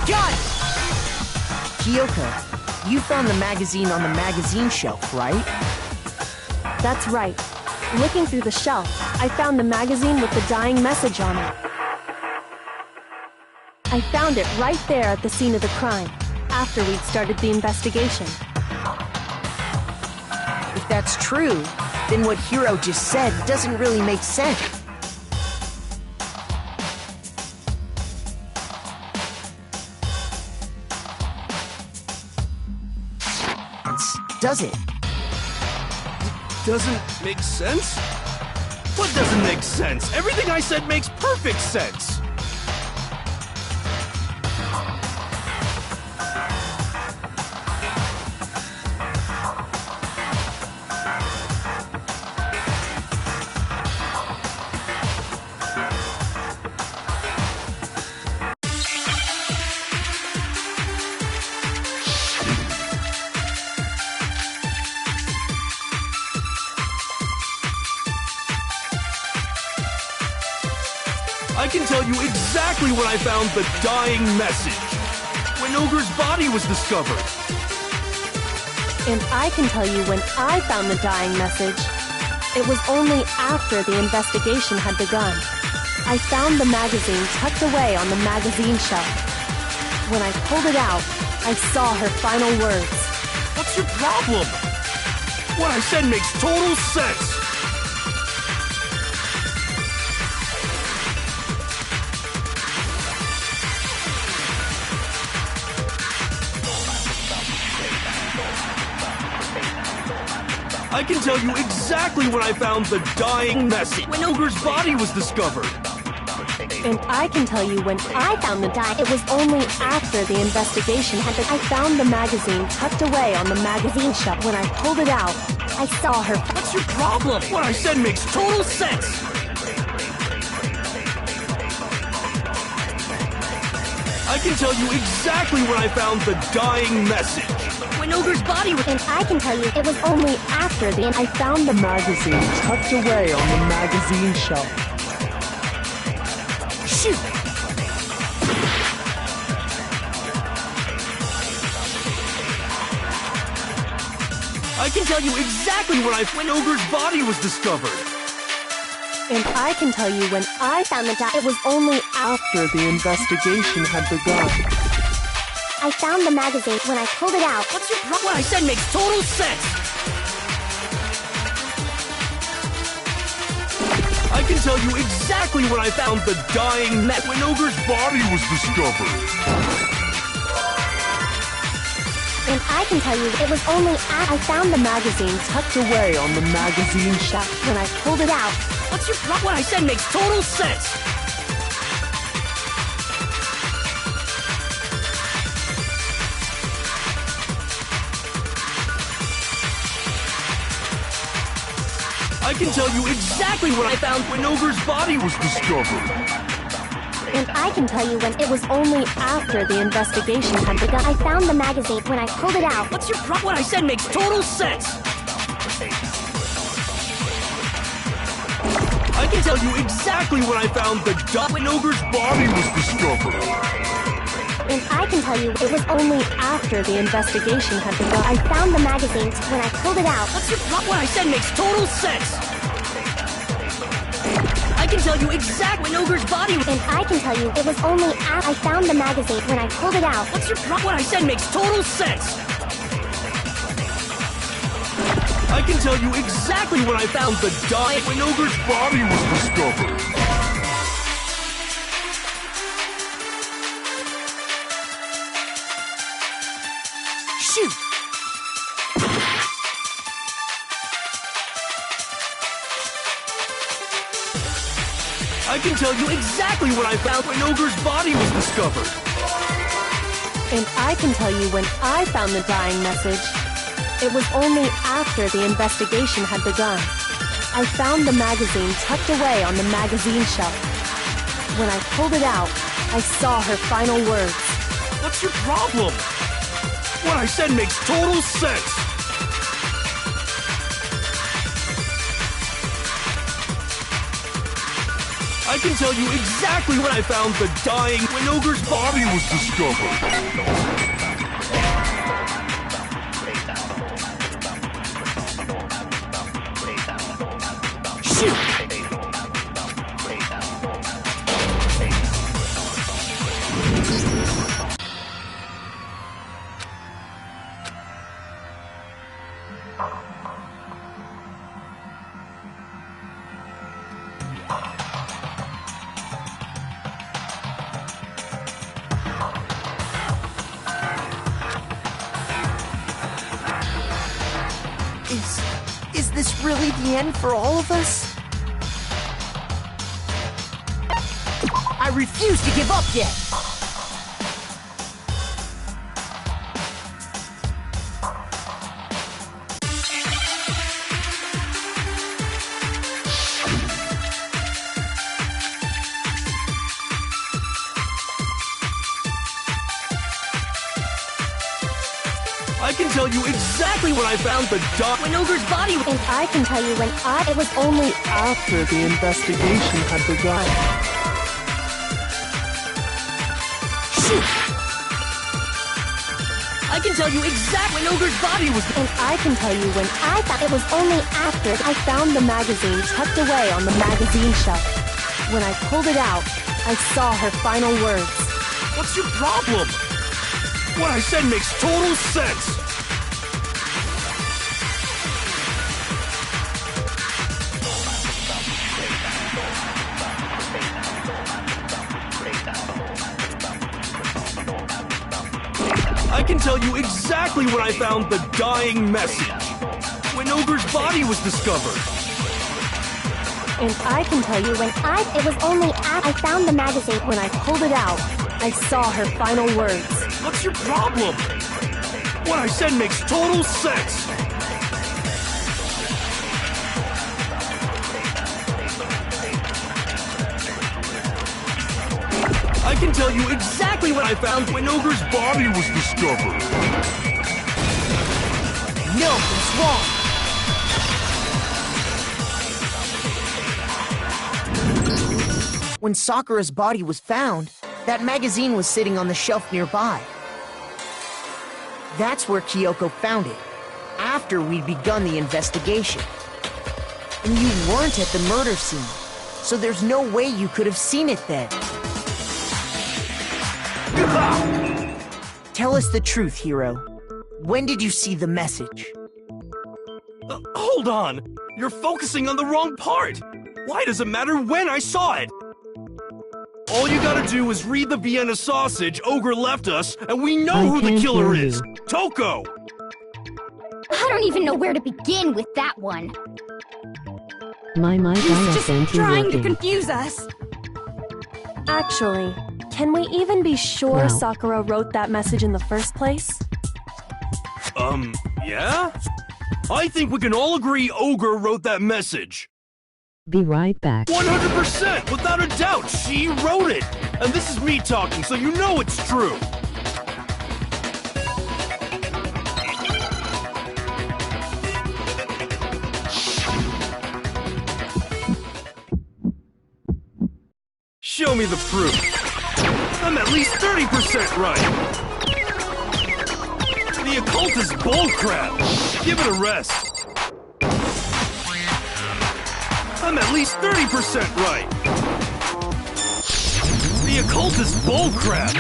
Done! Kyoko, you found the magazine on the magazine shelf, right? That's right. Looking through the shelf, I found the magazine with the dying message on it. I found it right there at the scene of the crime, after we'd started the investigation. If that's true, then what Hiro just said doesn't really make sense. Does it? Doesn't make sense? What doesn't make sense? Everything I said makes perfect sense! I can tell you exactly when I found the dying message. When Ogre's body was discovered. And I can tell you when I found the dying message. It was only after the investigation had begun. I found the magazine tucked away on the magazine shelf. When I pulled it out, I saw her final words. What's your problem? What I said makes total sense. I can tell you exactly when I found the dying message. When Ogre's body was discovered. And I can tell you when I found the dying. It was only after the investigation had begun. I found the magazine tucked away on the magazine shelf. When I pulled it out, I saw her. What's your problem? What I said makes total sense. I can tell you exactly when I found the dying message. When Ogre's body was... And I can tell you it was only after the... I found the magazine tucked away on the magazine shelf. Shoot! I can tell you exactly when Ogre's body was discovered. And I can tell you when I found the it was only After the investigation had begun. I found the magazine. When I pulled it out. What's your problem? What I said makes total sense. I can tell you exactly when I found the dying message. When Ogre's body was discovered. And I can tell you it was only I found the magazine tucked away on the magazine shelf. When I pulled it out. What's your problem? What I said makes total sense. I can tell you exactly when I found when Ogre's body was discovered. And I can tell you when it was only after the investigation had begun. I found the magazine. When I pulled it out. What's your problem? What I said makes total sense. I can tell you exactly when I found the when Ogre's body was discovered. And I can tell you it was only after the investigation had begun. I found the magazine. When I pulled it out. What's your problem? What I said makes total sense. I can tell you exactly when Ogre's body was... And I can tell you it was only after I found the magazine. When I pulled it out. What's your problem? What I said makes total sense. I can tell you exactly when I found the when Ogre's body was discovered. Shoot! I can tell you exactly when I found when Ogre's body was discovered. And I can tell you when I found the dying message. It was only after the investigation had begun. I found the magazine tucked away on the magazine shelf. When I pulled it out, I saw her final words. What's your problem? What I said makes total sense. I I can tell you exactly when I found the dying when Ogre's body was discovered. Is this really the end for all of us? I refuse to give up yet! I can tell you exactly when I found the when Ogre's body was... And I can tell you when it was only After the investigation had begun. Shoot! I can tell you exactly when Ogre's body was... And I can tell you when it was only after I found the magazine tucked away on the magazine shelf. When I pulled it out, I saw her final words. What's your problem? What I said makes total sense! I can tell you exactly when I found the dying message. When Ogre's body was discovered. And I can tell you when it was only after I found the magazine. When I pulled it out, I saw her final words. What's your problem? What I said makes total sense. I can tell you exactly what I found when Ogre's body was discovered. No, it's wrong! When Sakura's body was found, that magazine was sitting on the shelf nearby. That's where Kyoko found it, after we'd begun the investigation. And you weren't at the murder scene, so there's no way you could have seen it then. Tell us the truth, Hiro. When did you see the message? Hold on! You're focusing on the wrong part! Why does it matter when I saw it? All you gotta do is read the Vienna sausage Ogre left us, and we know who the killer is! Toko! I don't even know where to begin with that one. He's just trying to confuse us. Actually, can we even be sure Well. Sakura wrote that message in the first place? Yeah? I think we can all agree Ogre wrote that message. Be right back. 100%! Without a doubt, she wrote it! And this is me talking, so you know it's true! Show me the proof. I'm at least 30% right! The occult is bullcrap! Give it a rest. I'm at least 30% right! The occult is bullcrap!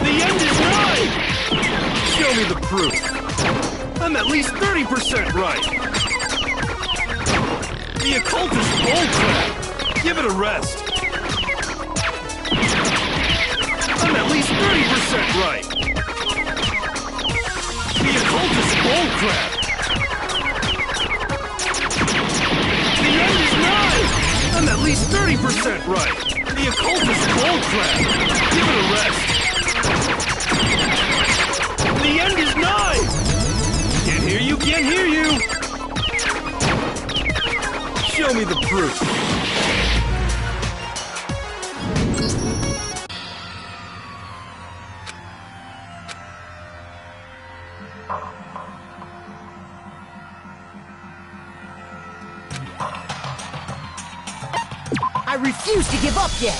The end is nigh! Show me the proof. I'm at least 30% right! The occult is bullcrap! Give it a rest. I'm at least 30% right! The occult is bullcrap! The end is nigh! I'm at least 30% right! The occult is bullcrap! Give it a rest! The end is nigh! Can't hear you, can't hear you! Show me the proof. to give up yet.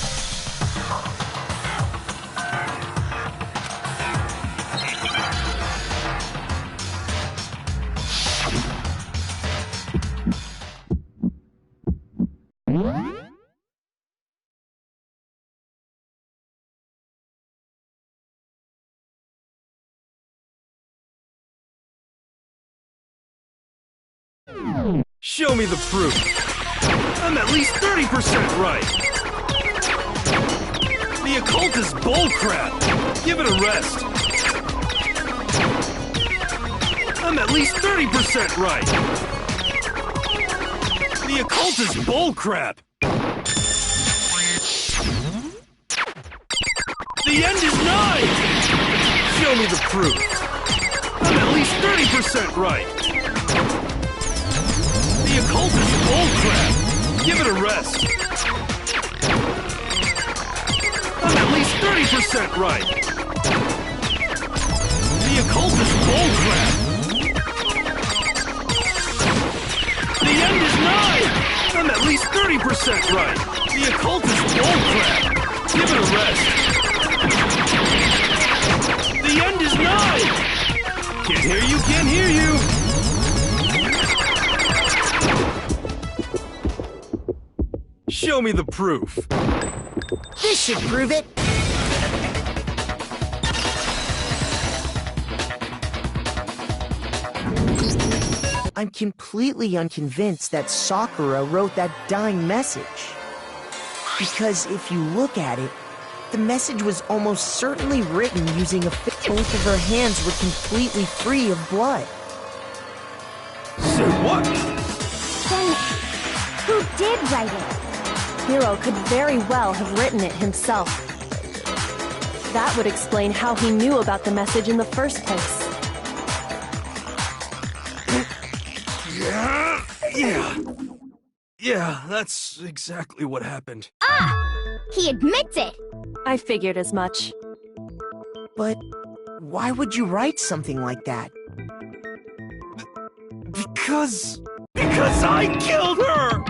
Show me the proof. I'm at least 30% right. The occult is bullcrap. Give it a rest. I'm at least 30% right. The occult is bullcrap. The end is nigh. Show me the proof. I'm at least 30% right. The occult is bullcrap. Give it a rest. I'm at least 30% right. The occult is bullcrap. The end is nigh. I'm at least 30% right. The occult is bullcrap. Give it a rest. The end is nigh. Can't hear you, can't hear you. Show me the proof. This should prove it. I'm completely unconvinced that Sakura wrote that dying message. Because if you look at it, the message was almost certainly written using a both of her hands were completely free of blood. Say what? Then, who did write it? Hiro could very well have written it himself. That would explain how he knew about the message in the first place. Yeah, that's exactly what happened. Ah! He admits it! I figured as much. But why would you write something like that? Because I killed her!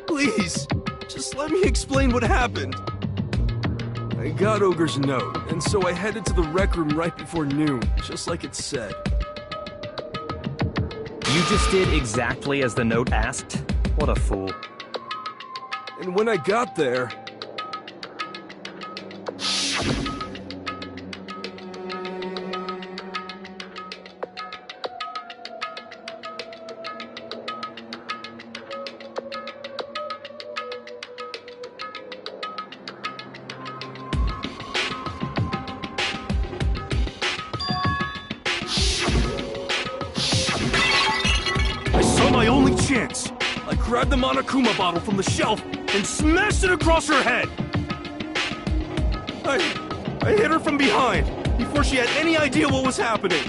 Please, just let me explain what happened. I got Ogre's note, and so I headed to the rec room right before noon, just like it said. You just did exactly as the note asked? What a fool. And when I got there... my only chance. I grabbed the Monokuma bottle from the shelf and smashed it across her head. I hit her from behind before she had any idea what was happening.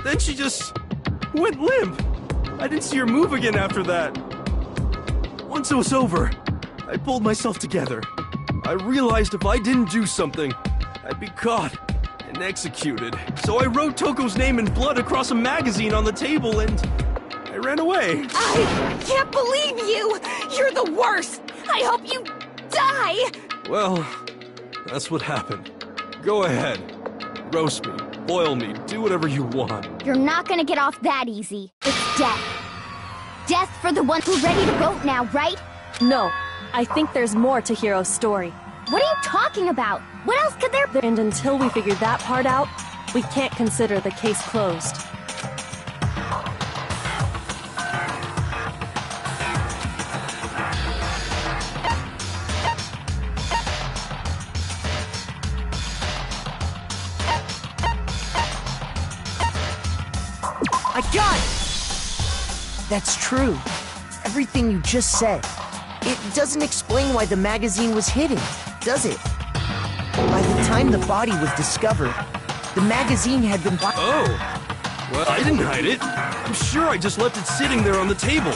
Then she just went limp. I didn't see her move again after that. Once it was over, I pulled myself together. I realized if I didn't do something, I'd be caught and executed. So I wrote Toko's name in blood across a magazine on the table and I ran away. I can't believe you! You're the worst! I hope you die! Well, that's what happened. Go ahead. Roast me, boil me, do whatever you want. You're not gonna get off that easy. It's death. Death for the one who's ready to vote now, right? No, I think there's more to Hiro's story. What are you talking about? What else could there be? And until we figure that part out, we can't consider the case closed. I got it! That's true. Everything you just said. It doesn't explain why the magazine was hidden, does it? By the time the body was discovered, the magazine had been... Oh! Well, I didn't hide it. I'm sure I just left it sitting there on the table.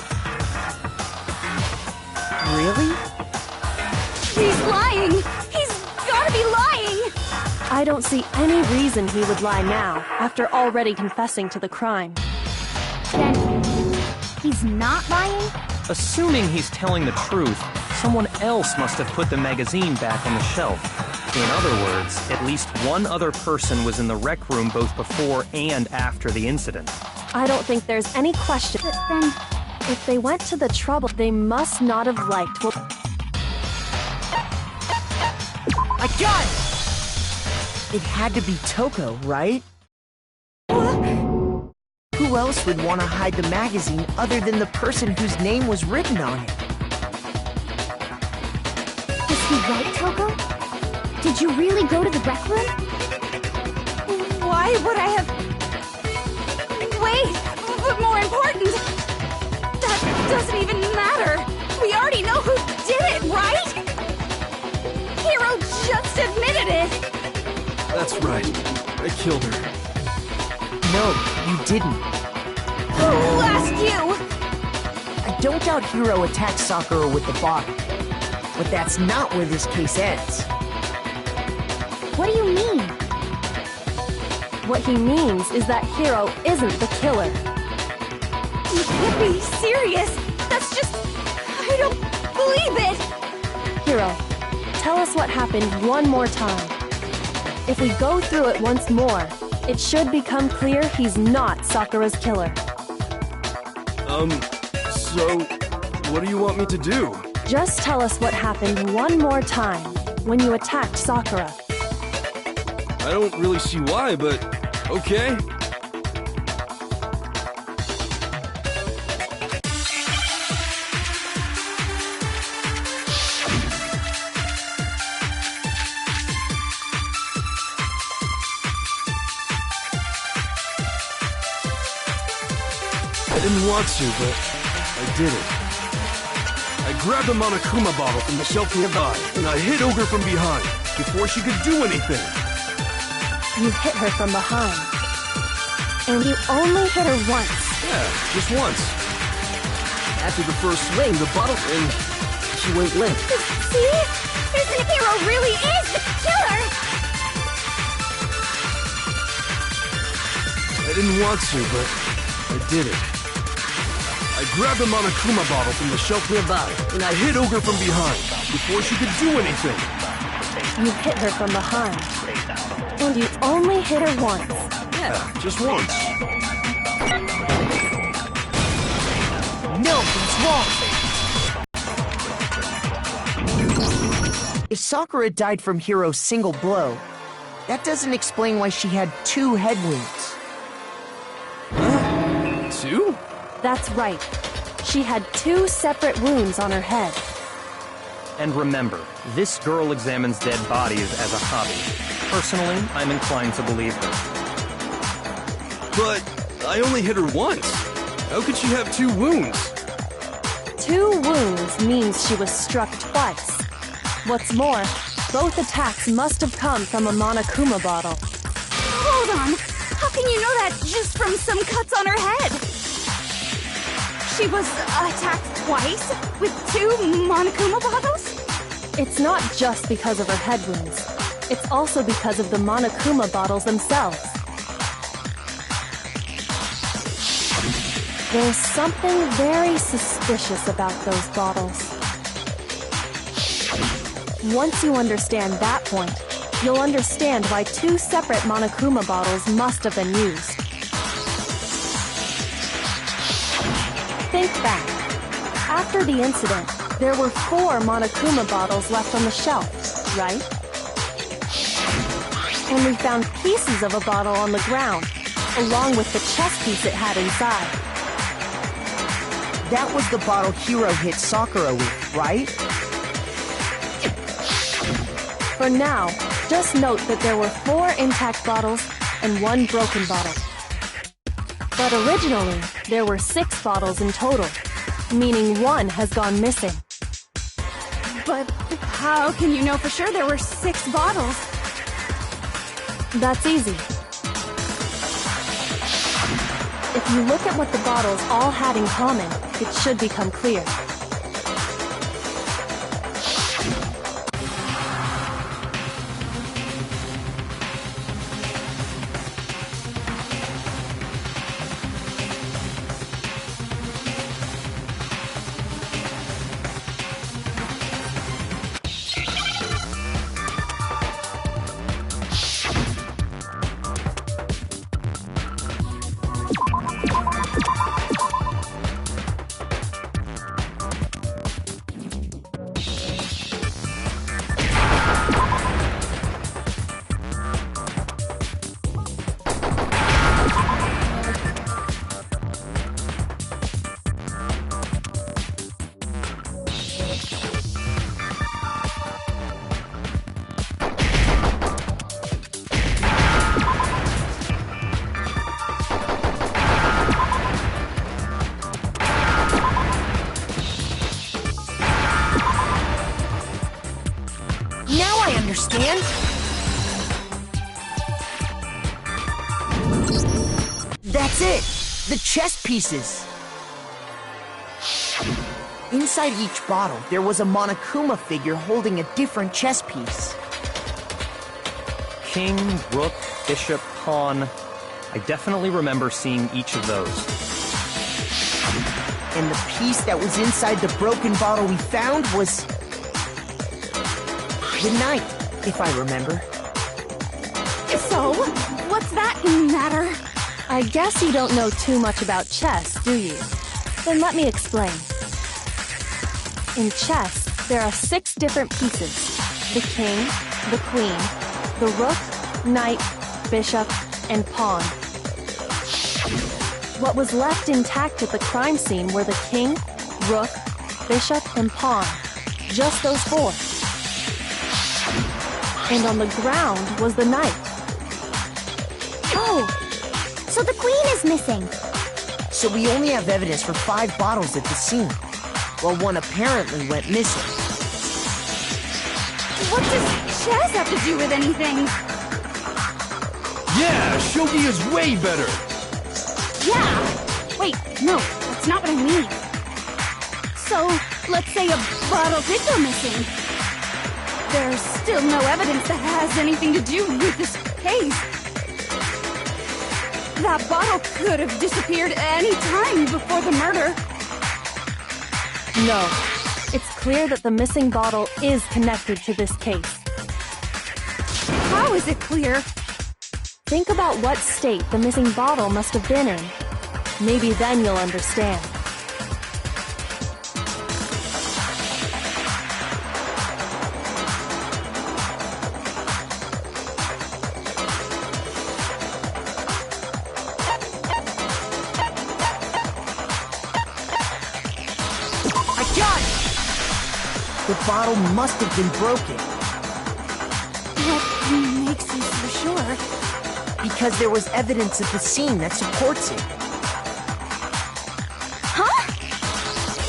Really? He's lying! He's gotta be lying! I don't see any reason he would lie now, after already confessing to the crime. Then He's not lying? Assuming he's telling the truth, someone else must have put the magazine back on the shelf. In other words, at least one other person was in the rec room both before and after the incident. I don't think there's any question. But then, If they went to the trouble, they must not have liked what... I got it! It had to be Toko, right? Who else would want to hide the magazine other than the person whose name was written on it? is he right, Toko? Did you really go to the rec room? Why would I have... Wait, but more important, that doesn't even matter. We already know who did it, right? Hiro just admitted it. That's right. I killed her. No, you didn't. Who asked you? I don't doubt Hiro attacked Sakura with the bottle. But that's not where this case ends. What do you mean? What he means is that Hiro isn't the killer. You can't be serious. That's just... I don't believe it. Hiro, tell us what happened one more time. If we go through it once more, it should become clear he's not Sakura's killer. So, what do you want me to do? Just tell us what happened one more time when you attacked Sakura. I don't really see why, but okay. I didn't want to, but I did it. I grabbed a Monokuma bottle from the shelf nearby, and I hit Ogre from behind, before she could do anything. You hit her from behind. And you only hit her once. Yeah, just once. After the first swing, the bottle, and she went limp. See? Isn't Hiro really is the killer? I didn't want to, but I did it. I grabbed a Monokuma bottle from the shelf nearby, and I hit Ogre from behind, before she could do anything. You hit her from behind. And you only hit her once. Yeah, just once. No, it's wrong! If Sakura died from Hiro's single blow, that doesn't explain why she had 2 head wounds. Huh? 2? That's right. She had 2 separate wounds on her head. And remember, this girl examines dead bodies as a hobby. Personally, I'm inclined to believe her. But I only hit her once. How could she have 2 wounds? 2 wounds means she was struck twice. What's more, both attacks must have come from a Monokuma bottle. Hold on. How can you know that just from some cuts on her head? She was attacked twice with 2 Monokuma bottles? It's not just because of her head wounds. It's also because of the Monokuma bottles themselves. There's something very suspicious about those bottles. Once you understand that point, you'll understand why 2 separate Monokuma bottles must have been used. Think back. After the incident, there were 4 Monokuma bottles left on the shelf, right? And we found pieces of a bottle on the ground, along with the chest piece it had inside. That was the bottle Hiro hit Sakura with, right? For now, just note that there were 4 intact bottles and 1 broken bottle. But originally, there were 6 bottles in total, meaning 1 has gone missing. But how can you know for sure there were 6 bottles? That's easy. If you look at what the bottles all had in common, it should become clear. understand? That's it! The chess pieces! Inside each bottle, there was a Monokuma figure holding a different chess piece. King, rook, bishop, pawn. I definitely remember seeing each of those. And the piece that was inside the broken bottle we found was... the knight, if I remember. So, what's that matter? I guess you don't know too much about chess, do you? Then let me explain. In chess, there are 6 different pieces. The king, the queen, the rook, knight, bishop, and pawn. What was left intact at the crime scene were the king, rook, bishop, and pawn. Just those 4. And on the ground was the knight. Oh, so the queen is missing. So we only have evidence for 5 bottles at the scene, while one apparently went missing. What does chess have to do with anything? Yeah, shogi is way better. Yeah! Wait, no, that's not what I mean. So, let's say a bottle did go missing. There's still no evidence that has anything to do with this case. That bottle could have disappeared any time before the murder. No. It's clear that the missing bottle is connected to this case. How is it clear? Think about what state the missing bottle must have been in. Maybe then you'll understand. The bottle must have been broken. What makes you so sure? Because there was evidence at the scene that supports it. Huh?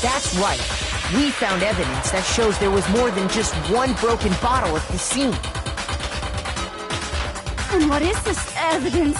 That's right. We found evidence that shows there was more than just one broken bottle at the scene. And what is this evidence?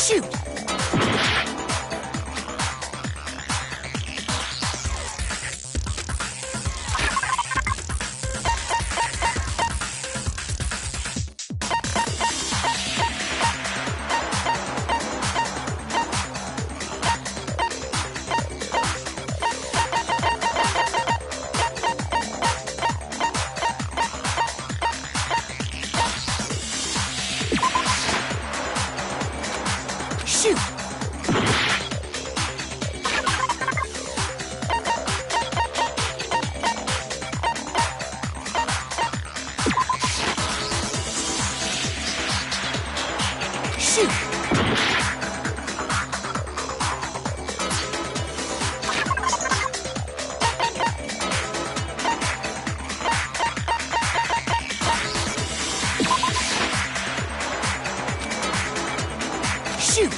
Shoot! Shoot! Shoot! Shoot!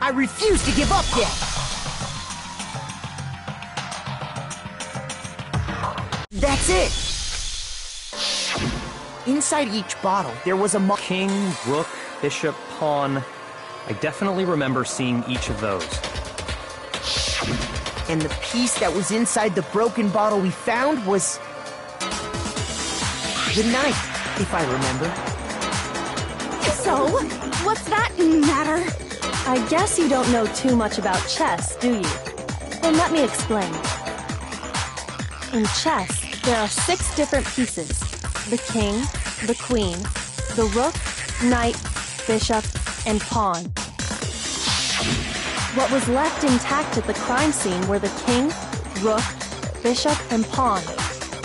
I refuse to give up yet! That's it! Inside each bottle, there was a King, rook, bishop, pawn. I definitely remember seeing each of those. And the piece that was inside the broken bottle we found was... the knight, if I remember. So, what's that matter? I guess you don't know too much about chess, do you? Then let me explain. In chess, there are 6 different pieces. The king, the queen, the rook, knight, bishop, and pawn. What was left intact at the crime scene were the king, rook, bishop, and pawn.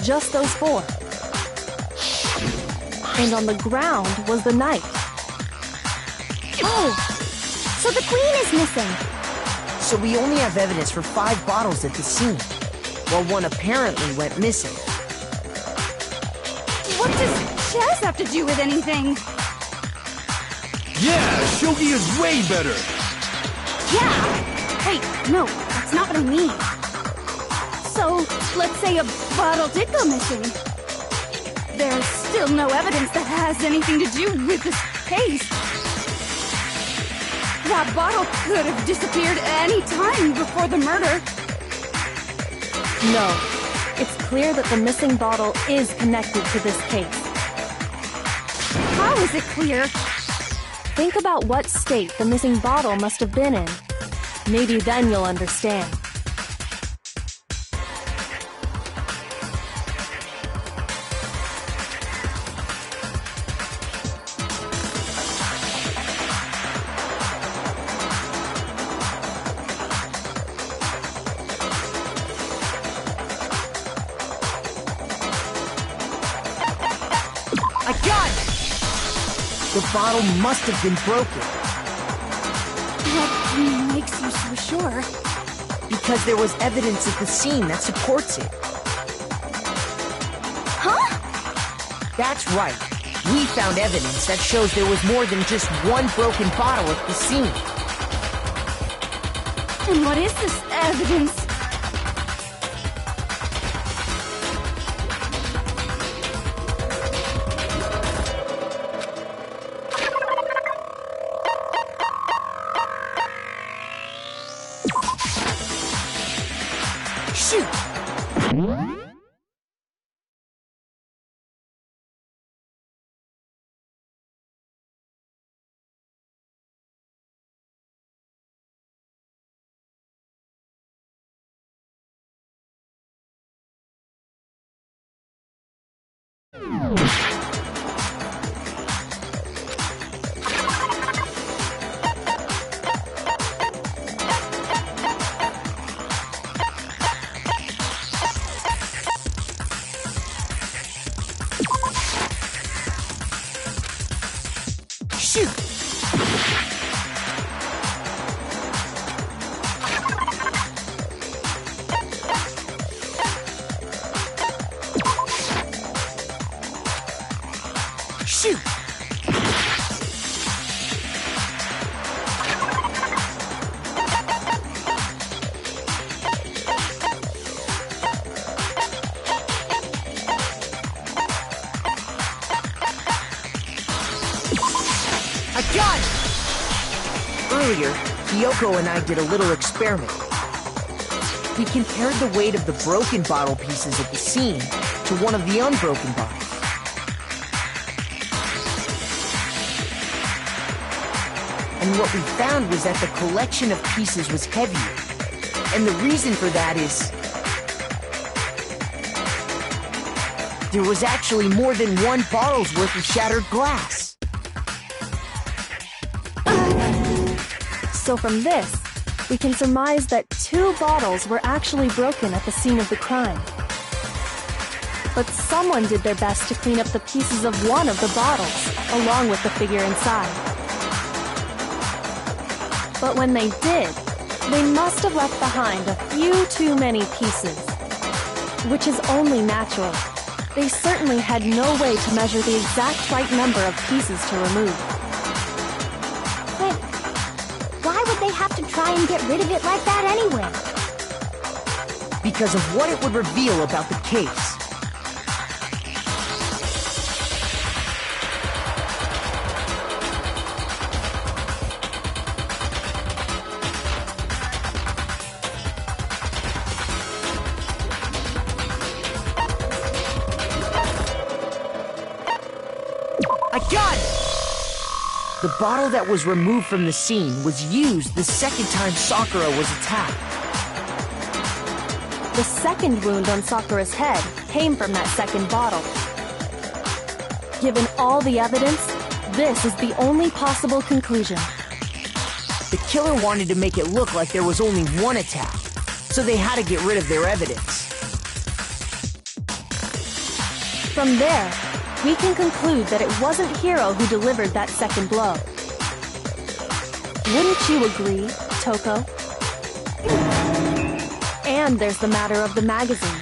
Just those four. And on the ground was the knight. Oh! So the queen is missing! So we only have evidence for 5 bottles at the scene, while one apparently went missing. What does chess have to do with anything? Yeah, shogi is way better. Yeah! Wait, no, that's not what I mean. So, let's say a bottle did go missing. There's still no evidence that has anything to do with this case. That bottle could have disappeared any time before the murder. No. It's clear that the missing bottle is connected to this case. How is it clear? Think about what state the missing bottle must have been in. Maybe then you'll understand. I got it! The bottle must have been broken. What makes you so sure? Because there was evidence at the scene that supports it. Huh? That's right. We found evidence that shows there was more than just one broken bottle at the scene. And what is this evidence? Shoot! Shoot! Shoot! I got it! Earlier, Kyoko and I did a little experiment. We compared the weight of the broken bottle pieces at the scene to one of the unbroken bottles. And what we found was that the collection of pieces was heavier. And the reason for that is there was actually more than one bottle's worth of shattered glass. So from this, we can surmise that 2 bottles were actually broken at the scene of the crime. But someone did their best to clean up the pieces of one of the bottles, along with the figure inside. But when they did, they must have left behind a few too many pieces. Which is only natural. They certainly had no way to measure the exact right number of pieces to remove. But why would they have to try and get rid of it like that anyway? Because of what it would reveal about the case. I got it! The bottle that was removed from the scene was used the second time Sakura was attacked. The second wound on Sakura's head came from that second bottle. Given all the evidence, this is the only possible conclusion. The killer wanted to make it look like there was only one attack, so they had to get rid of their evidence. From there, we can conclude that it wasn't Hiro who delivered that second blow. Wouldn't you agree, Toko? And there's the matter of the magazine.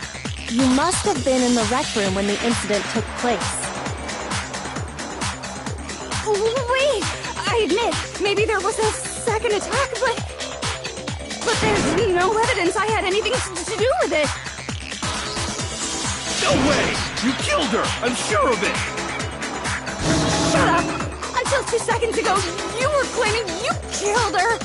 You must have been in the rec room when the incident took place. Wait! I admit, maybe there was a second attack, but there's no evidence I had anything to do with it. No way! You killed her! I'm sure of it! Shut up! Until 2 seconds ago, you were claiming you killed her!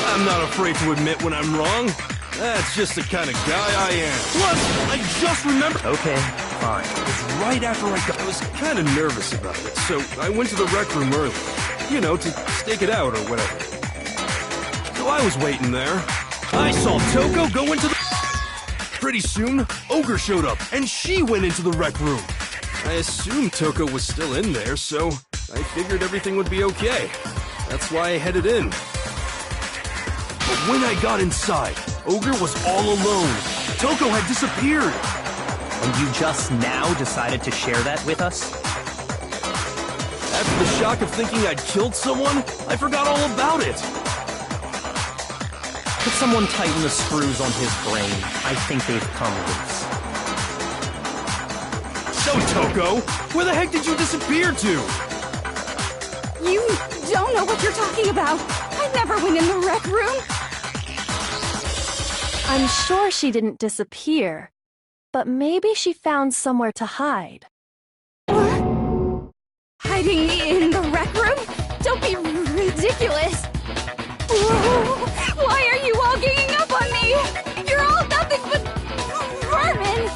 I'm not afraid to admit when I'm wrong. That's just the kind of guy I am. Plus, I just remembered. Okay, fine. It was right after I was kind of nervous about it, so I went to the rec room early. You know, to stake it out or whatever. So I was waiting there. I saw Toko go into the... Pretty soon, Ogre showed up, and she went into the rec room. I assumed Toko was still in there, so I figured everything would be okay. That's why I headed in. But when I got inside, Ogre was all alone. Toko had disappeared. And you just now decided to share that with us? After the shock of thinking I'd killed someone, I forgot all about it. Could someone tighten the screws on his brain? I think they've come loose. So, Toko, where the heck did you disappear to? You don't know what you're talking about. I never went in the rec room. I'm sure she didn't disappear, but maybe she found somewhere to hide. What? Hiding in the rec room? Don't be ridiculous. Whoa. Why are you all ganging up on me? You're all nothing but vermin.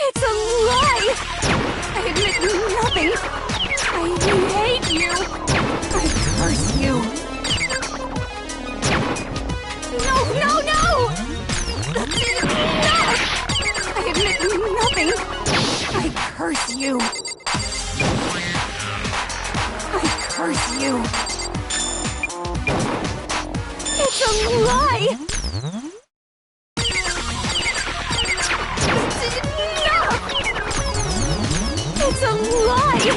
It's a lie! I admit nothing. I hate you. I curse you. No, no, no! That's enough! I admit nothing. I curse you. I curse you. It's a lie! It's a lie!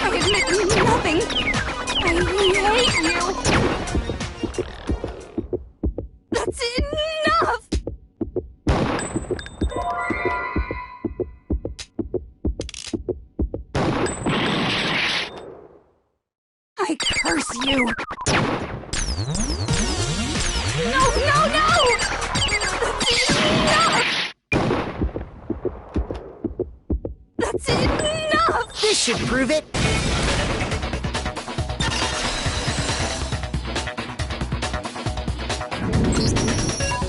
I admit nothing! I hate you! That's enough! I curse you! No, no, no! That's enough! That's enough! This should prove it.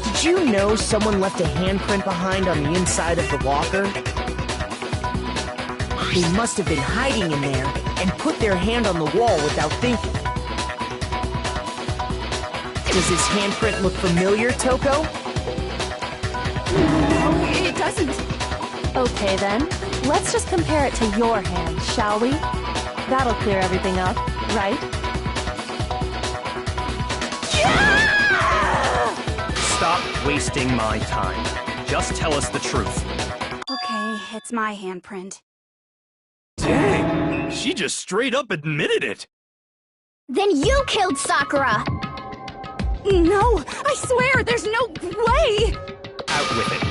Did you know someone left a handprint behind on the inside of the locker? They must have been hiding in there and put their hand on the wall without thinking. Does this handprint look familiar, Toko? No, it doesn't. Okay then, let's just compare it to your hand, shall we? That'll clear everything up, right? Stop wasting my time. Just tell us the truth. Okay, it's my handprint. Dang, she just straight up admitted it. Then you killed Sakura! No, I swear, there's no way! Out with it.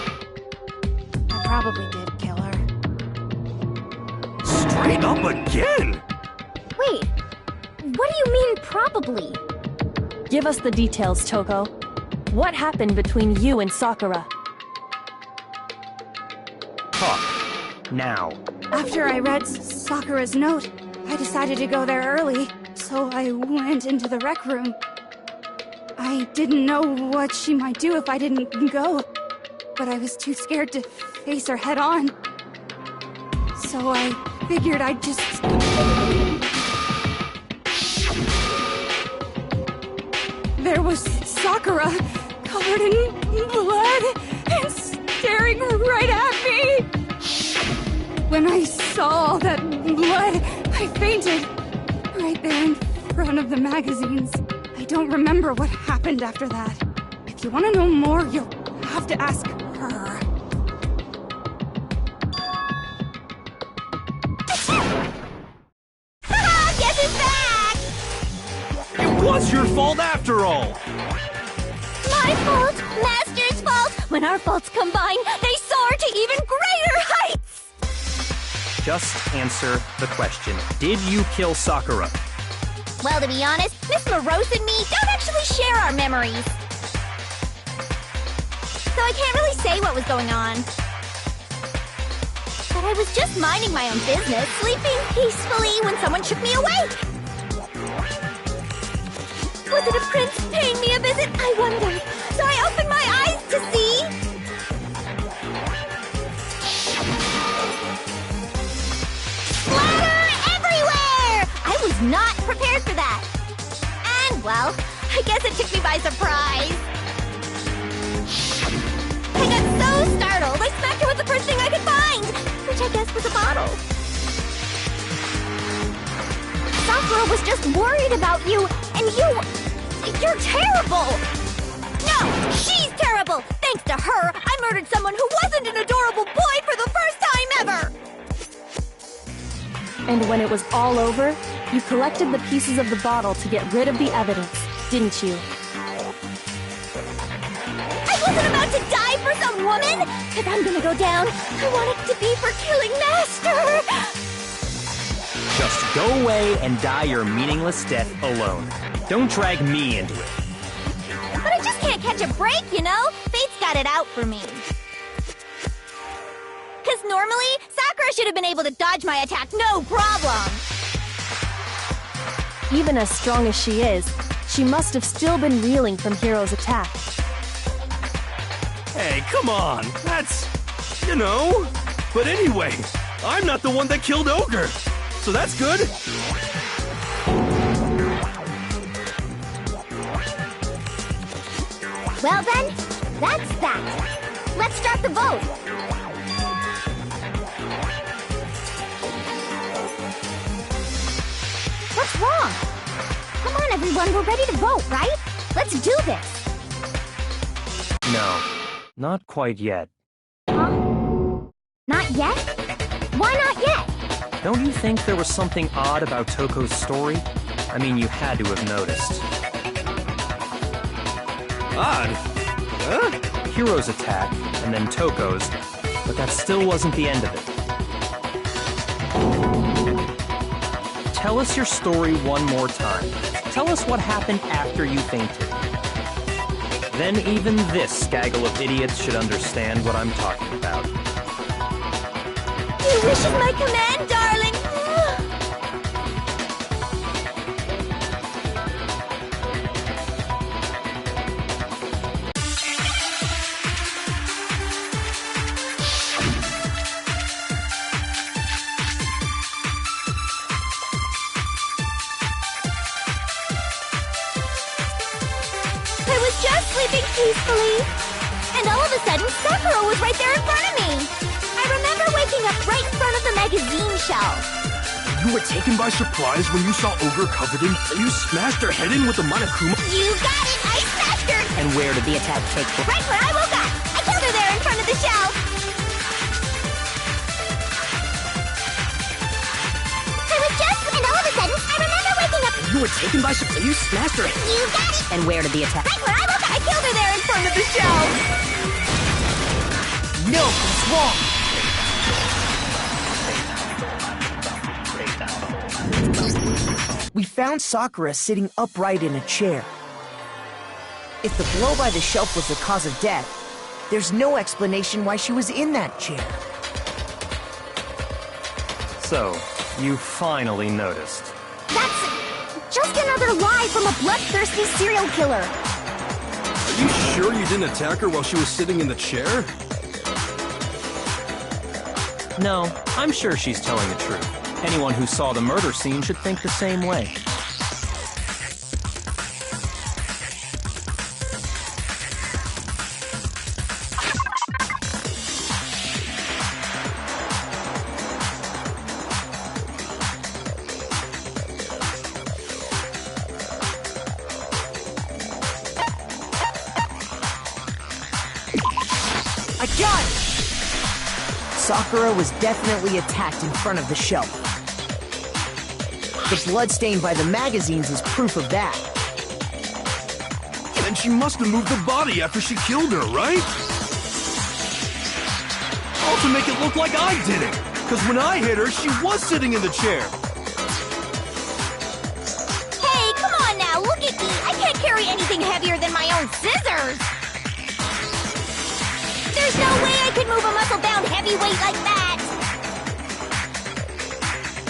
I probably did kill her. Straight up again! Wait, what do you mean probably? Give us the details, Toko. What happened between you and Sakura? Talk. Now. After I read Sakura's note, I decided to go there early, so I went into the rec room. I didn't know what she might do if I didn't go, but I was too scared to face her head on. So I figured I'd just... There was Sakura, covered in blood, and staring right at me. When I saw all that blood, I fainted. Right there in front of the magazines. I don't remember what happened after that. If you want to know more, you'll have to ask her. Haha, guess who's back? It was your fault after all! My fault, Master's fault. When our faults combine, they soar to even greater heights. Just answer the question. Did you kill Sakura? Well, to be honest, Miss Morose and me don't actually share our memories. So I can't really say what was going on. But I was just minding my own business, sleeping peacefully when someone shook me awake. Was it a prince paying me a visit? I wondered. So I opened my eyes to see... Splatter everywhere! I was not prepared for that. And, well, I guess it took me by surprise. I got so startled, I smacked her with the first thing I could find, which I guess was a bottle. Sakura was just worried about you, and you're terrible! No, she's terrible! Thanks to her, I murdered someone who wasn't an adorable boy for the first time ever! And when it was all over, you collected the pieces of the bottle to get rid of the evidence, didn't you? I wasn't about to die for some woman! If I'm gonna go down, I want it to be for killing Master! Just go away and die your meaningless death alone. Don't drag me into it. But I just can't catch a break, you know? Fate's got it out for me. Because normally, Sakura should have been able to dodge my attack, no problem! Even as strong as she is, she must have still been reeling from Hiro's attack. Hey, come on! That's... you know... But anyway, I'm not the one that killed Ogre! So that's good! Well then, that's that. Let's start the vote. What's wrong? Come on, everyone, we're ready to vote, right? Let's do this. No, not quite yet. Huh? Not yet? Why not yet? Don't you think there was something odd about Toko's story? I mean, you had to have noticed. Odd? Huh? Hiro's attack, and then Toko's, but that still wasn't the end of it. Tell us your story one more time. Tell us what happened after you fainted. Then even this gaggle of idiots should understand what I'm talking about. Your wish is my command, darling! I was just sleeping peacefully, and all of a sudden, Sakura was right there in front of me. I remember waking up right in front of the magazine shelf. You were taken by surprise when you saw Ogre covered in... You smashed her head in with the Monokuma... You got it! I smashed her! And where did the attack take place? Right when I woke up! I killed her there in front of the shelf! I was just... And all of a sudden, I remember waking up... You were taken by so you smashed her. You got it! And where did the attack? Right where I look, I killed her there in front of the shelf! No, it's wrong. We found Sakura sitting upright in a chair. If the blow by the shelf was the cause of death, there's no explanation why she was in that chair. So, you finally noticed. That's just another lie from a bloodthirsty serial killer. Are you sure you didn't attack her while she was sitting in the chair? No, I'm sure she's telling the truth. Anyone who saw the murder scene should think the same way. I got it! Sakura was definitely attacked in front of the shelf. The blood stained by the magazines is proof of that. Then she must have moved the body after she killed her, right? All to make it look like I did it. Because when I hit her, she was sitting in the chair. Hey, come on now, look at me! I can't carry anything heavier than my own scissors! There's no way I could move a muscle-bound heavyweight like that!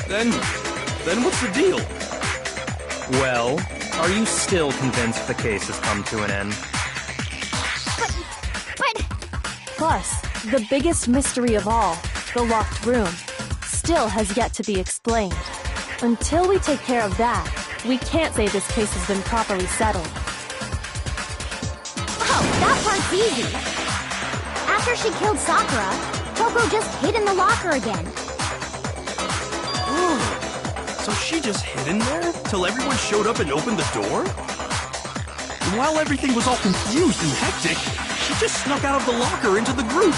Then what's the deal? Well, are you still convinced the case has come to an end? But... Plus, the biggest mystery of all, the locked room, still has yet to be explained. Until we take care of that, we can't say this case has been properly settled. Oh, that part's easy. After she killed Sakura, Toko just hid in the locker again. Oh, so she just hid in there till everyone showed up and opened the door? And while everything was all confused and hectic, she just snuck out of the locker into the group.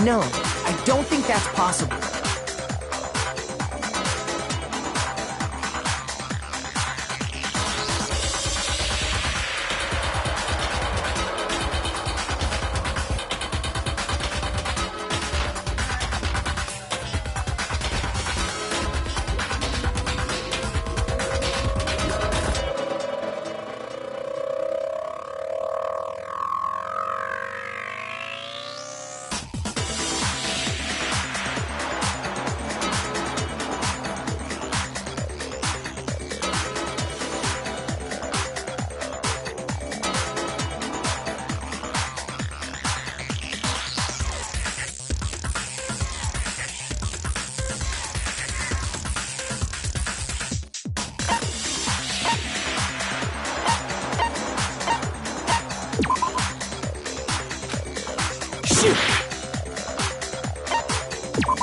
No, I don't think that's possible.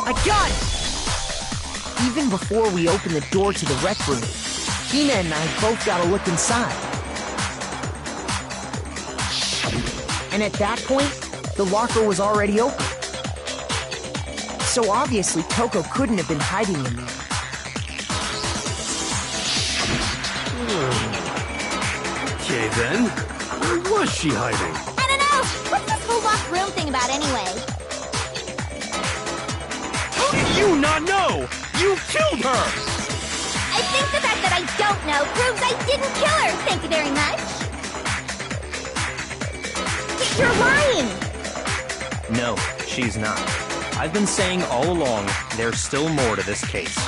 I got it! Even before we open the door to the rec room, Hina and I both got a look inside. And at that point, the locker was already open. So obviously Toko couldn't have been hiding in there. Okay then, where was she hiding? I don't know! What's this whole locked room thing about anyway? How did you not know? You killed her! I think the fact that I don't know proves I didn't kill her, thank you very much. You're lying! No, she's not. I've been saying all along, there's still more to this case.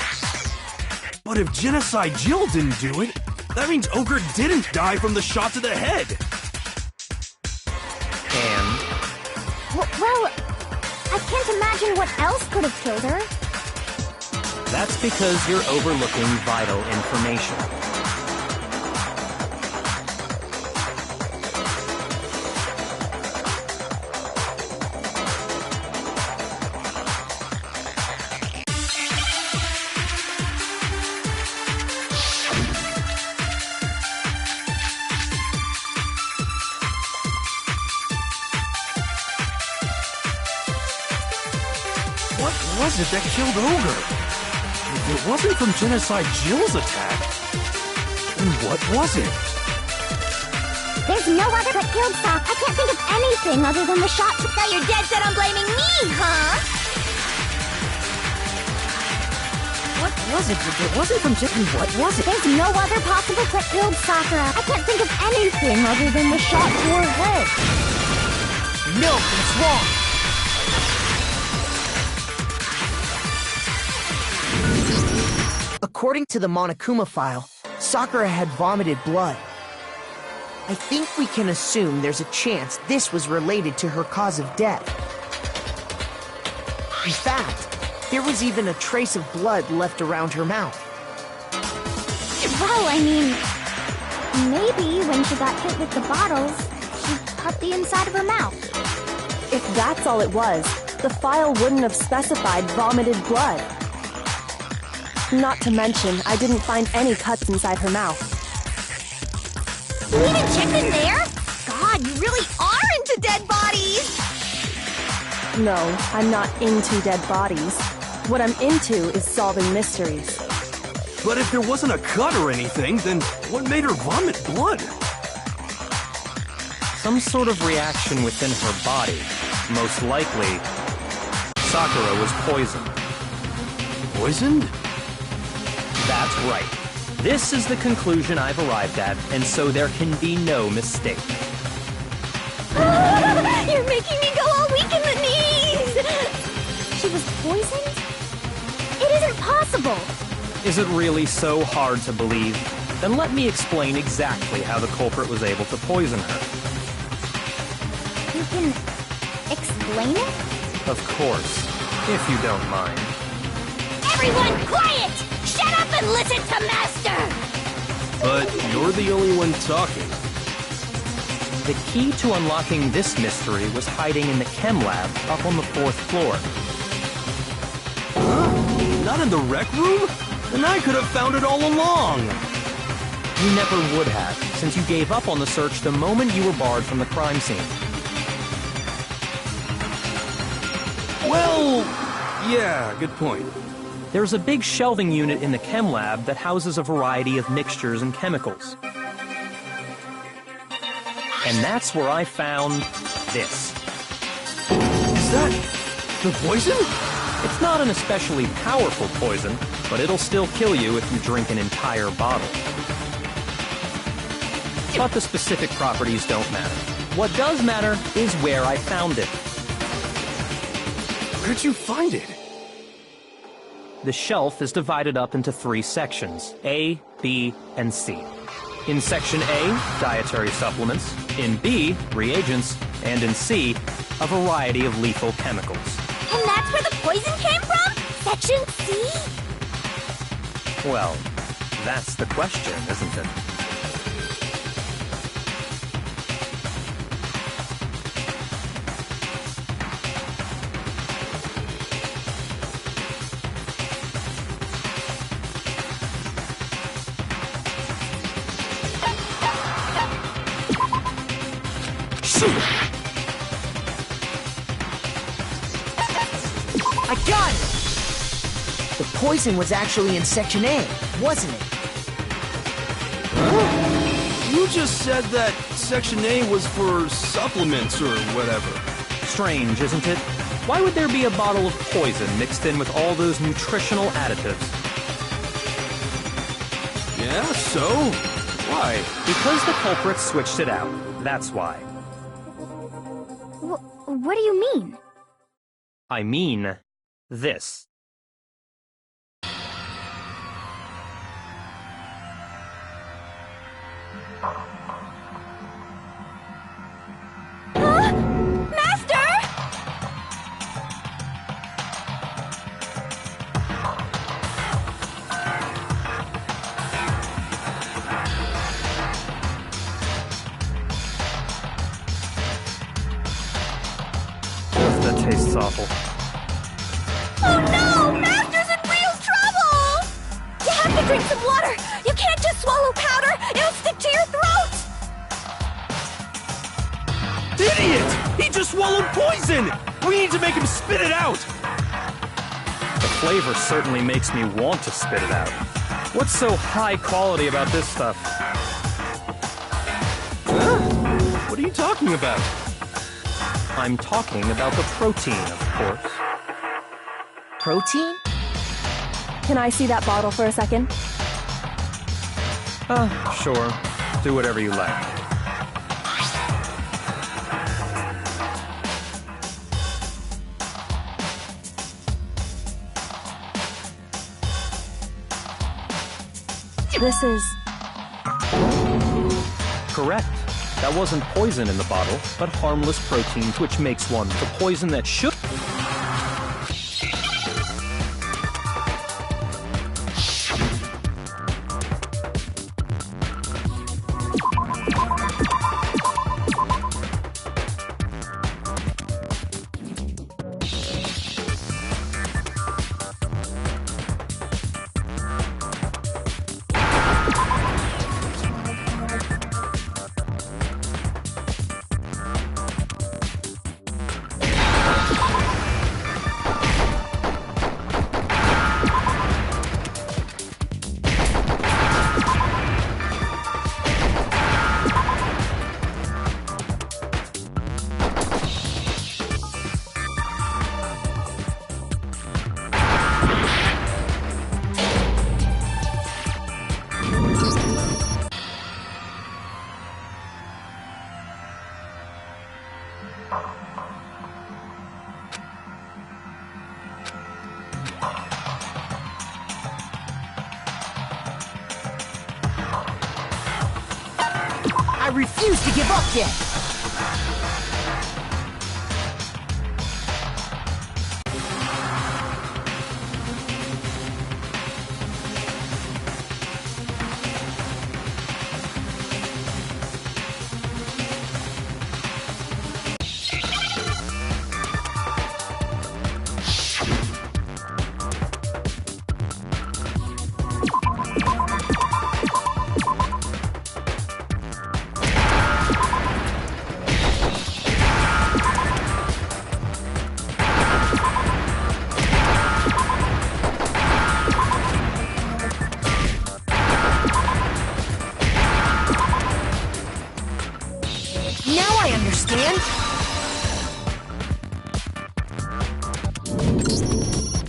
But if Genocide Jill didn't do it, that means Ogre didn't die from the shot to the head. And? Well, I can't imagine what else could have killed her. That's because you're overlooking vital information. What was it that killed Ogre? If it wasn't from Genocide Jill's attack, then what was it? There's no other but killed Sock. I can't think of anything other than the shot. So you're dead set on blaming me, huh? What was it? If it wasn't from Jiffy, what was it? There's no other possible but killed Sakura. I can't think of anything other than the shot to her head. No, that's wrong. According to the Monokuma file, Sakura had vomited blood. I think we can assume there's a chance this was related to her cause of death. In fact, there was even a trace of blood left around her mouth. Well, I mean, maybe when she got hit with the bottles, she cut the inside of her mouth. If that's all it was, the file wouldn't have specified vomited blood. Not to mention, I didn't find any cuts inside her mouth. You even checked in there? God, you really are into dead bodies! No, I'm not into dead bodies. What I'm into is solving mysteries. But if there wasn't a cut or anything, then what made her vomit blood? Some sort of reaction within her body. Most likely, Sakura was poisoned. Poisoned? That's right. This is the conclusion I've arrived at, and so there can be no mistake. You're making me go all weak in the knees! She was poisoned? It isn't possible! Is it really so hard to believe? Then let me explain exactly how the culprit was able to poison her. You can explain it? Of course, if you don't mind. Everyone quiet! Shut up and listen to Master! But you're the only one talking. The key to unlocking this mystery was hiding in the chem lab up on the 4th floor. Huh? Not in the rec room? Then I could have found it all along! You never would have, since you gave up on the search the moment you were barred from the crime scene. Well, yeah, good point. There's a big shelving unit in the chem lab that houses a variety of mixtures and chemicals. And that's where I found this. Is that the poison? It's not an especially powerful poison, but it'll still kill you if you drink an entire bottle. But the specific properties don't matter. What does matter is where I found it. Where'd you find it? The shelf is divided up into 3 sections, A, B, and C. In Section A, dietary supplements. In B, reagents. And in C, a variety of lethal chemicals. And that's where the poison came from? Section C? Well, that's the question, isn't it? I got it! The poison was actually in Section A, wasn't it? Huh? You just said that Section A was for supplements or whatever. Strange, isn't it? Why would there be a bottle of poison mixed in with all those nutritional additives? Yeah, so? Why? Because the culprit switched it out. That's why. What do you mean? I mean this. Huh? Master! That tastes awful. Oh no! Master's in real trouble! You have to drink some water! You can't just swallow powder! It'll stick to your throat! Idiot! He just swallowed poison! We need to make him spit it out! The flavor certainly makes me want to spit it out. What's so high quality about this stuff? What are you talking about? I'm talking about the protein, of course. Protein? Can I see that bottle for a second? Sure. Do whatever you like. This is... Correct. That wasn't poison in the bottle, but harmless proteins, which makes one the poison that should... I refuse to give up yet! Now I understand!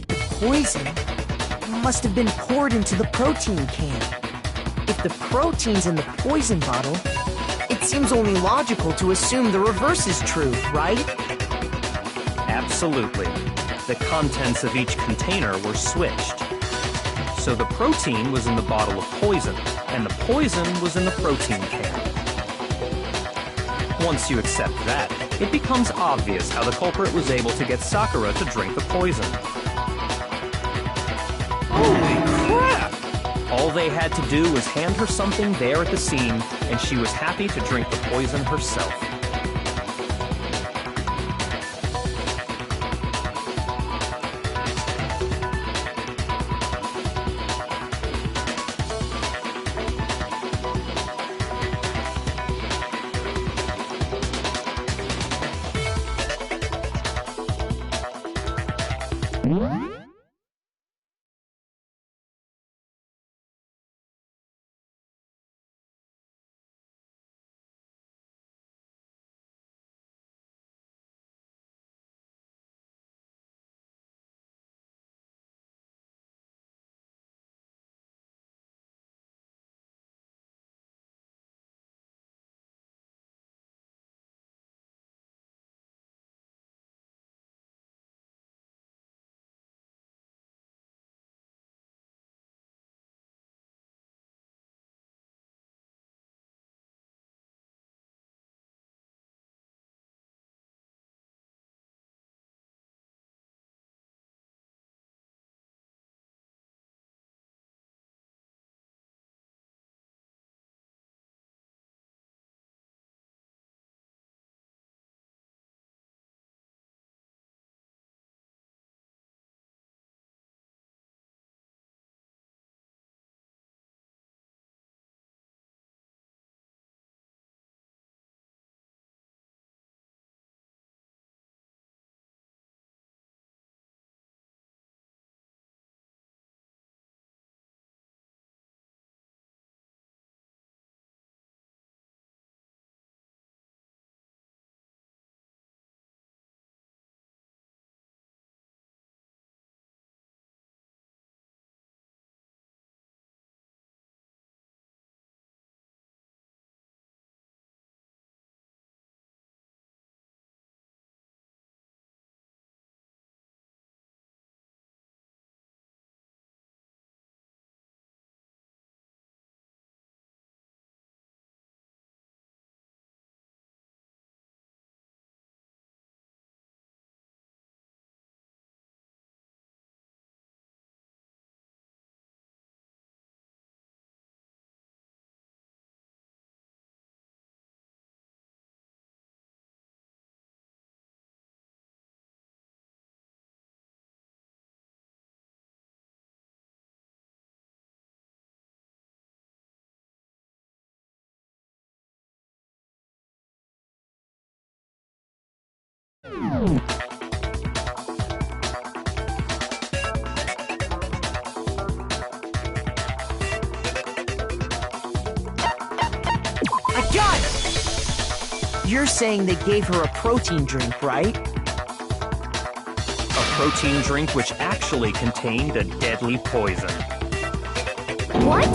The poison must have been poured into the protein can. If the protein's in the poison bottle, it seems only logical to assume the reverse is true, right? Absolutely. The contents of each container were switched. So the protein was in the bottle of poison, and the poison was in the protein can. Once you accept that, it becomes obvious how the culprit was able to get Sakura to drink the poison. Holy crap! All they had to do was hand her something there at the scene, and she was happy to drink the poison herself. I got it! You're saying they gave her a protein drink, right? A protein drink which actually contained a deadly poison. What?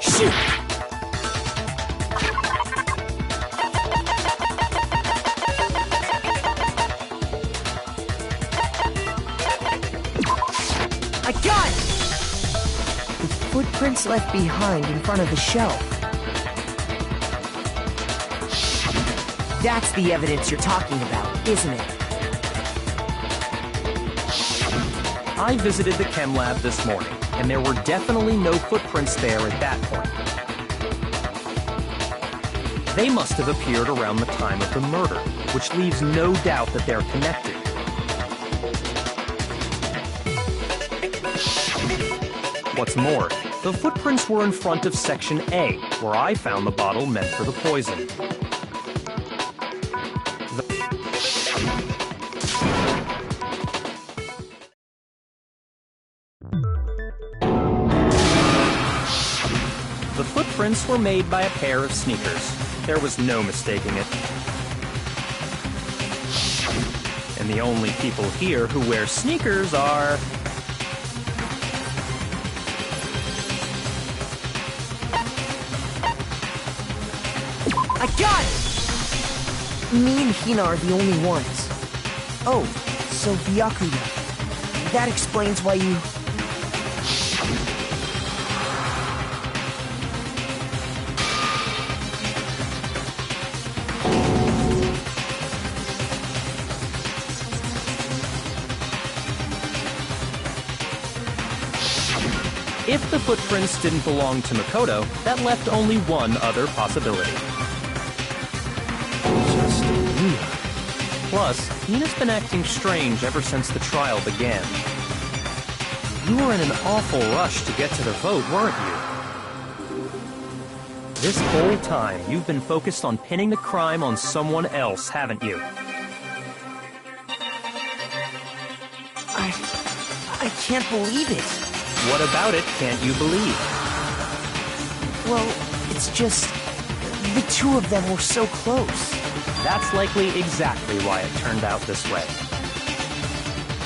Shoot! I got it! The footprints left behind in front of the shelf. That's the evidence you're talking about, isn't it? I visited the chem lab this morning, and there were definitely no footprints there at that point. They must have appeared around the time of the murder, which leaves no doubt that they're connected. What's more, the footprints were in front of Section A, where I found the bottle meant for the poison. The footprints were made by a pair of sneakers. There was no mistaking it. And the only people here who wear sneakers are... I got it! Me and Hina are the only ones. Oh, so Byakuya. That explains why you... If the footprints didn't belong to Makoto, that left only one other possibility. Just Hina. Plus, Hina's been acting strange ever since the trial began. You were in an awful rush to get to the vote, weren't you? This whole time, you've been focused on pinning the crime on someone else, haven't you? I can't believe it. What about it can't you believe? Well, it's just... the two of them were so close. That's likely exactly why it turned out this way.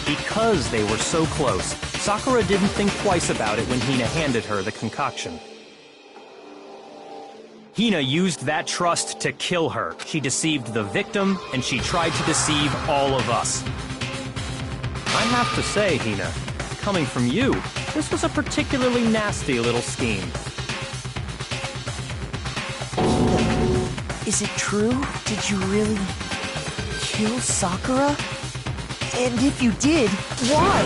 Because they were so close, Sakura didn't think twice about it when Hina handed her the concoction. Hina used that trust to kill her. She deceived the victim, and she tried to deceive all of us. I have to say, Hina, coming from you, this was a particularly nasty little scheme. Is it true? Did you really... kill Sakura? And if you did, why?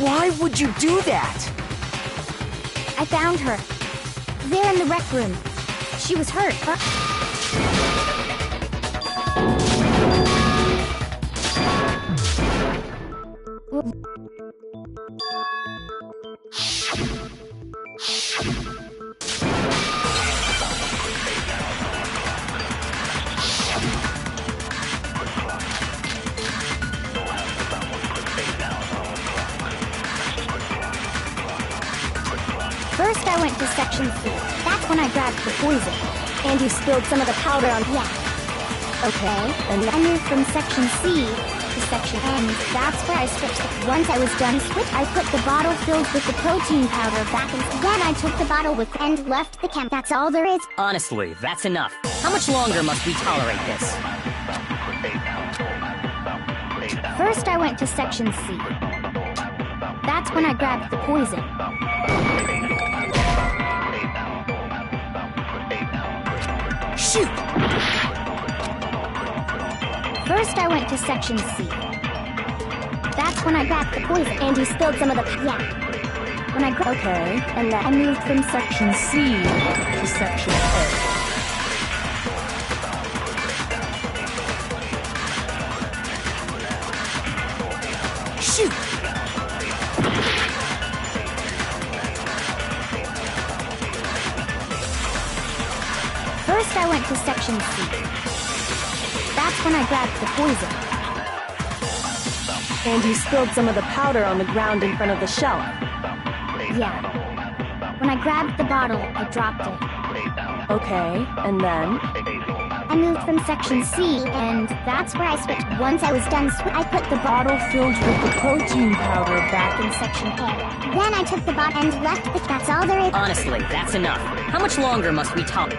Why would you do that? I found her. There in the rec room. She was hurt. First, I went to Section C. That's when I grabbed the poison. And you spilled some of the powder on... Yeah. Okay, and I moved from Section C to Section N. That's where I switched. Once I was done I put the bottle filled with the protein powder back in. Then I took the bottle with and left the camp. That's all there is. Honestly, that's enough. How much longer must we tolerate this? First, I went to Section C. That's when I grabbed the poison. Shoot! First, I went to Section C. That's when I grabbed the poison. And you spilled some of the... Yeah. When I grabbed... Okay, and then I moved from Section C to Section A. First, I went to section C. That's when I grabbed the poison. And you spilled some of the powder on the ground in front of the shelf. Yeah. When I grabbed the bottle, I dropped it. Okay, and then? I moved from section C, and that's where I switched. Once I was done, I put the bottle filled with the protein powder back in section A. Then I took the bottle and left the... That's all there is. Honestly, that's enough. How much longer must we talk?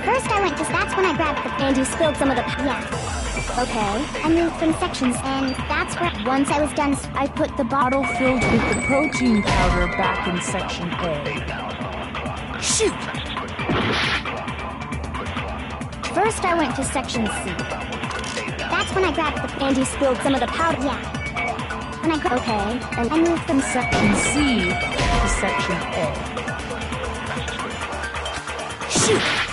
First, I went to... That's when I grabbed the... And you spilled some of the... Yeah. Okay, I moved from sections, and that's where... Once I was done, I put the bottle filled with the protein powder back in section A. Shoot! First, I went to section C. That's when I grabbed the... And you spilled some of the powder? Yeah. When I grabbed... Okay, and I moved from section C to section A. Shoot!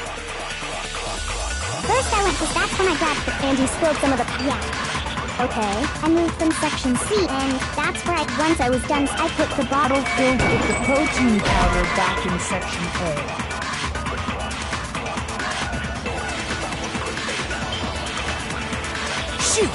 First, I went to... That's when I grabbed the... And you spilled some of the... Yeah. Okay, I moved from section C, and that's where I... Once I was done, I put the bottle filled with the protein powder back in section A. Shoot!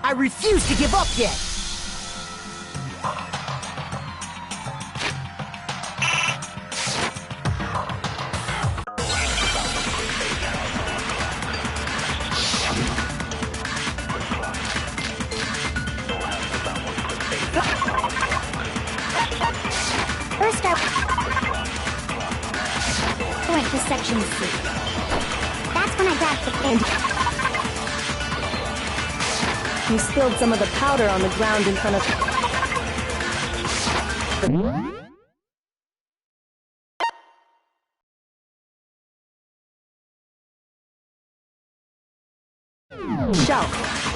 I refuse to give up yet! First I went to section C. That's when I grabbed the candy. You spilled some of the powder on the ground in front of... Shelf.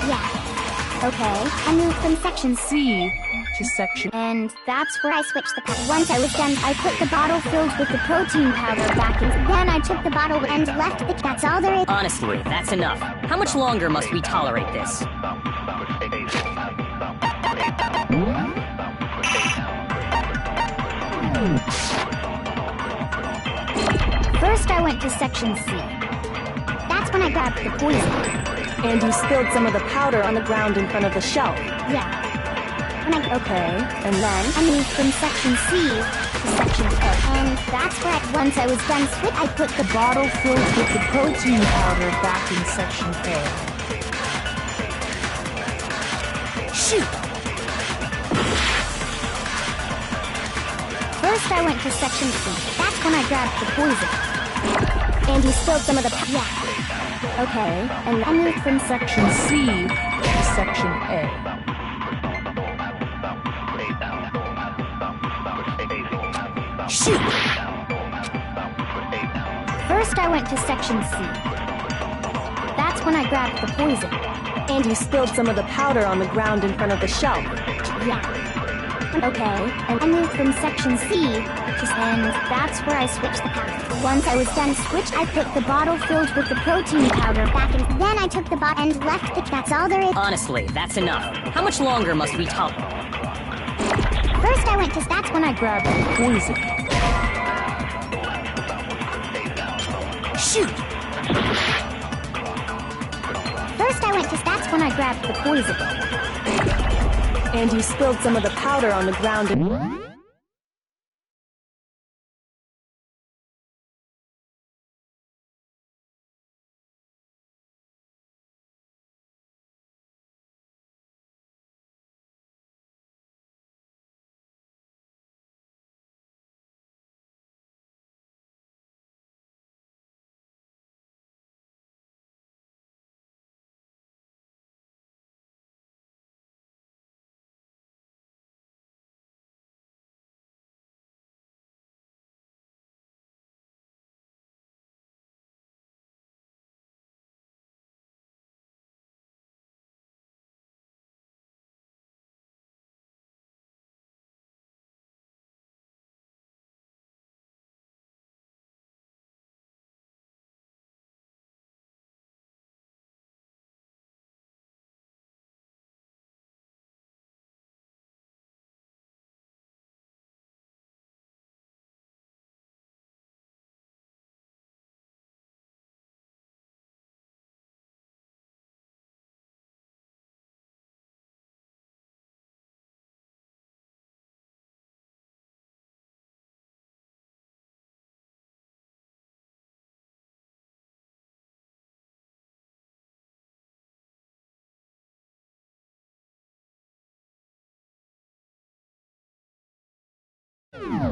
Yeah. Okay, I moved from section C To section... and that's where I switched the powder. Once I was done, I put the bottle filled with the protein powder back in. Then I took the bottle and left it. That's all there is. Honestly, that's enough. How much longer must we tolerate this? First I went to section C. That's when I grabbed the poison. And you spilled some of the powder on the ground in front of the shelf. Yeah. Okay, and then... I moved from section C to section A. And that's where once I was done switch, I put the bottle filled with the protein powder back in section A. Shoot! First I went to section C. That's when I grabbed the poison. And you spilled some of the Yeah. Okay, and I moved from section C to section A. Shoot! First I went to section C. That's when I grabbed the poison. And you spilled some of the powder on the ground in front of the shelf. Yeah. Okay, and I moved from section C to... And that's where I switched the powder. Once I was done switch, I put the bottle filled with the protein powder back in. Then I took the bottle and left it. That's all there is. Honestly, that's enough. How much longer must we tolerate? First I went to... That's when I grabbed the poison. Shoot! First I went to... That's when I grabbed the poison. And you spilled some of the powder on the ground in...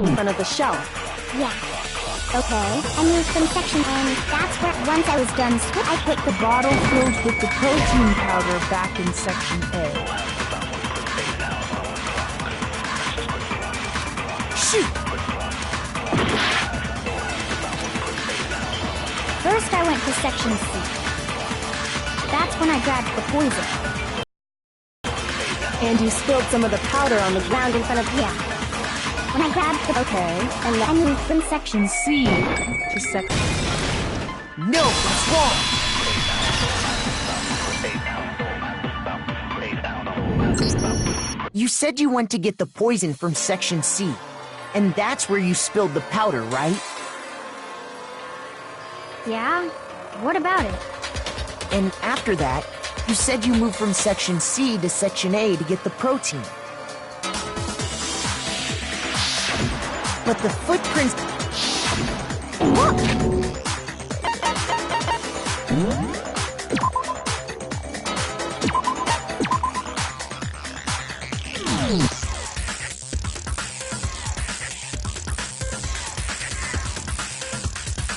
in front of the shelf. Yeah. Okay, I moved from section and that's where once I was done switch, I put the bottle filled with the protein powder back in section A. Shoot! First I went to section C. That's when I grabbed the poison. And you spilled some of the powder on the ground in front of... Yeah. when I grabbed the... Okay. And I moved from section C to section... No, that's wrong! You said you went to get the poison from section C, and that's where you spilled the powder, right? Yeah? What about it? And after that, you said you moved from section C to section A to get the protein. But the footprints... Look!